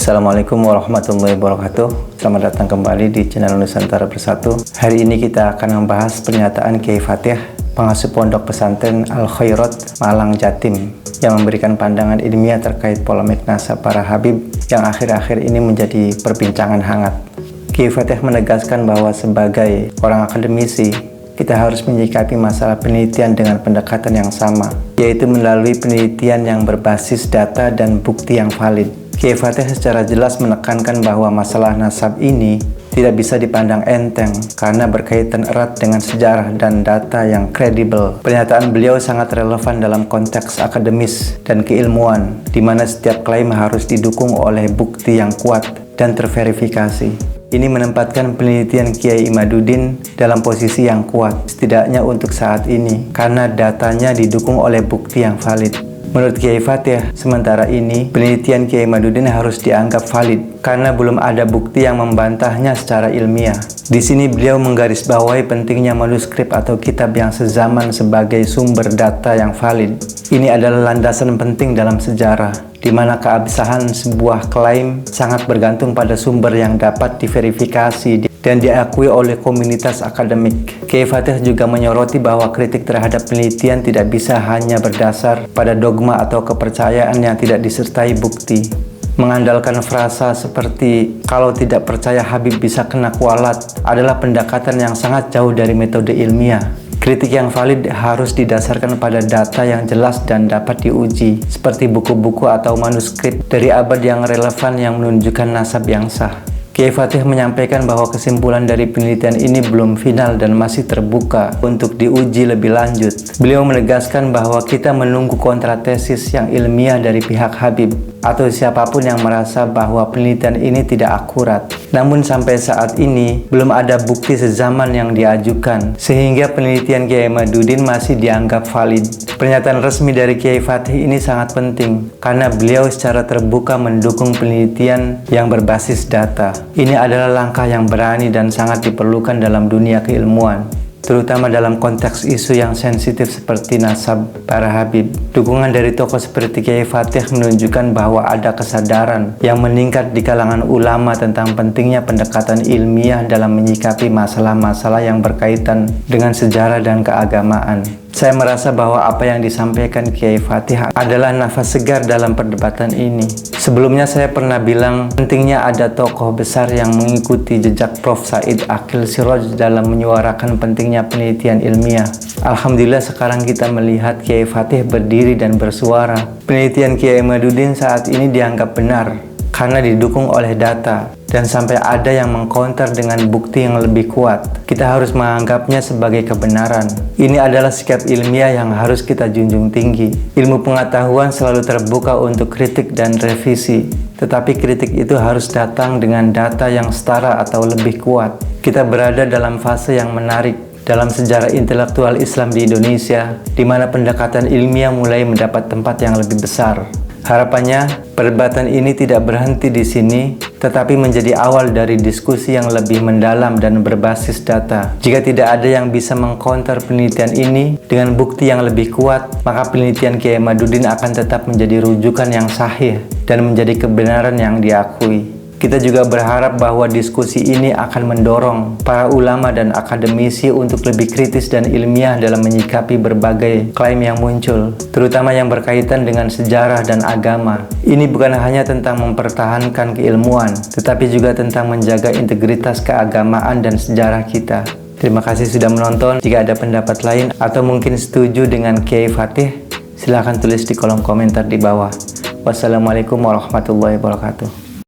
Assalamualaikum warahmatullahi wabarakatuh. Selamat datang kembali di channel Nusantara Bersatu. Hari ini kita akan membahas pernyataan Kiai Fatih, pengasuh pondok pesantren Al Khairat Malang Jatim, yang memberikan pandangan ilmiah terkait polemik nasab para habib yang akhir-akhir ini menjadi perbincangan hangat. Kiai Fatih menegaskan bahwa sebagai orang akademisi, kita harus menyikapi masalah penelitian dengan pendekatan yang sama, yaitu melalui penelitian yang berbasis data dan bukti yang valid. Kiai Fatih secara jelas menekankan bahwa masalah nasab ini tidak bisa dipandang enteng karena berkaitan erat dengan sejarah dan data yang kredibel. Pernyataan beliau sangat relevan dalam konteks akademis dan keilmuan, di mana setiap klaim harus didukung oleh bukti yang kuat dan terverifikasi. Ini menempatkan penelitian Kiai Imaduddin dalam posisi yang kuat, setidaknya untuk saat ini, karena datanya didukung oleh bukti yang valid. Menurut Kiai Fatih, sementara ini penelitian Kiai Imaduddin harus dianggap valid karena belum ada bukti yang membantahnya secara ilmiah. Di sini beliau menggarisbawahi pentingnya manuskrip atau kitab yang sezaman sebagai sumber data yang valid. Ini adalah landasan penting dalam sejarah, di mana keabsahan sebuah klaim sangat bergantung pada sumber yang dapat diverifikasi dan diakui oleh komunitas akademik. Kiai Fatih juga menyoroti bahwa kritik terhadap penelitian tidak bisa hanya berdasar pada dogma atau kepercayaan yang tidak disertai bukti. Mengandalkan frasa seperti "kalau tidak percaya Habib bisa kena kualat" adalah pendekatan yang sangat jauh dari metode ilmiah. Kritik yang valid harus didasarkan pada data yang jelas dan dapat diuji, seperti buku-buku atau manuskrip dari abad yang relevan yang menunjukkan nasab yang sah. Kiai Fatih menyampaikan bahwa kesimpulan dari penelitian ini belum final dan masih terbuka untuk diuji lebih lanjut. Beliau menegaskan bahwa kita menunggu kontratesis yang ilmiah dari pihak Habib atau siapapun yang merasa bahwa penelitian ini tidak akurat. Namun sampai saat ini belum ada bukti sezaman yang diajukan, sehingga penelitian Kiai Imaduddin masih dianggap valid. Pernyataan resmi dari Kiai Fatih ini sangat penting karena beliau secara terbuka mendukung penelitian yang berbasis data. Ini adalah langkah yang berani dan sangat diperlukan dalam dunia keilmuan, terutama dalam konteks isu yang sensitif seperti nasab para habib. Dukungan dari tokoh seperti Kiai Fatih menunjukkan bahwa ada kesadaran yang meningkat di kalangan ulama tentang pentingnya pendekatan ilmiah dalam menyikapi masalah-masalah yang berkaitan dengan sejarah dan keagamaan. Saya merasa bahwa apa yang disampaikan Kiai Fatih adalah nafas segar dalam perdebatan ini. Sebelumnya saya pernah bilang pentingnya ada tokoh besar yang mengikuti jejak Prof. Said Aqil Siraj dalam menyuarakan pentingnya penelitian ilmiah. Alhamdulillah sekarang kita melihat Kiai Fatih berdiri dan bersuara. Penelitian Kiai Imaduddin saat ini dianggap benar karena didukung oleh data, dan sampai ada yang mengcounter dengan bukti yang lebih kuat. Kita harus menganggapnya sebagai kebenaran. Ini adalah sikap ilmiah yang harus kita junjung tinggi. Ilmu pengetahuan selalu terbuka untuk kritik dan revisi, tetapi kritik itu harus datang dengan data yang setara atau lebih kuat. Kita berada dalam fase yang menarik dalam sejarah intelektual Islam di Indonesia, di mana pendekatan ilmiah mulai mendapat tempat yang lebih besar. Harapannya, perdebatan ini tidak berhenti di sini, tetapi menjadi awal dari diskusi yang lebih mendalam dan berbasis data. Jika tidak ada yang bisa mengcounter penelitian ini dengan bukti yang lebih kuat, maka penelitian Kiai Imaduddin akan tetap menjadi rujukan yang sahih dan menjadi kebenaran yang diakui. Kita juga berharap bahwa diskusi ini akan mendorong para ulama dan akademisi untuk lebih kritis dan ilmiah dalam menyikapi berbagai klaim yang muncul, terutama yang berkaitan dengan sejarah dan agama. Ini bukan hanya tentang mempertahankan keilmuan, tetapi juga tentang menjaga integritas keagamaan dan sejarah kita. Terima kasih sudah menonton. Jika ada pendapat lain atau mungkin setuju dengan Kiai Fatih, silahkan tulis di kolom komentar di bawah. Wassalamualaikum warahmatullahi wabarakatuh.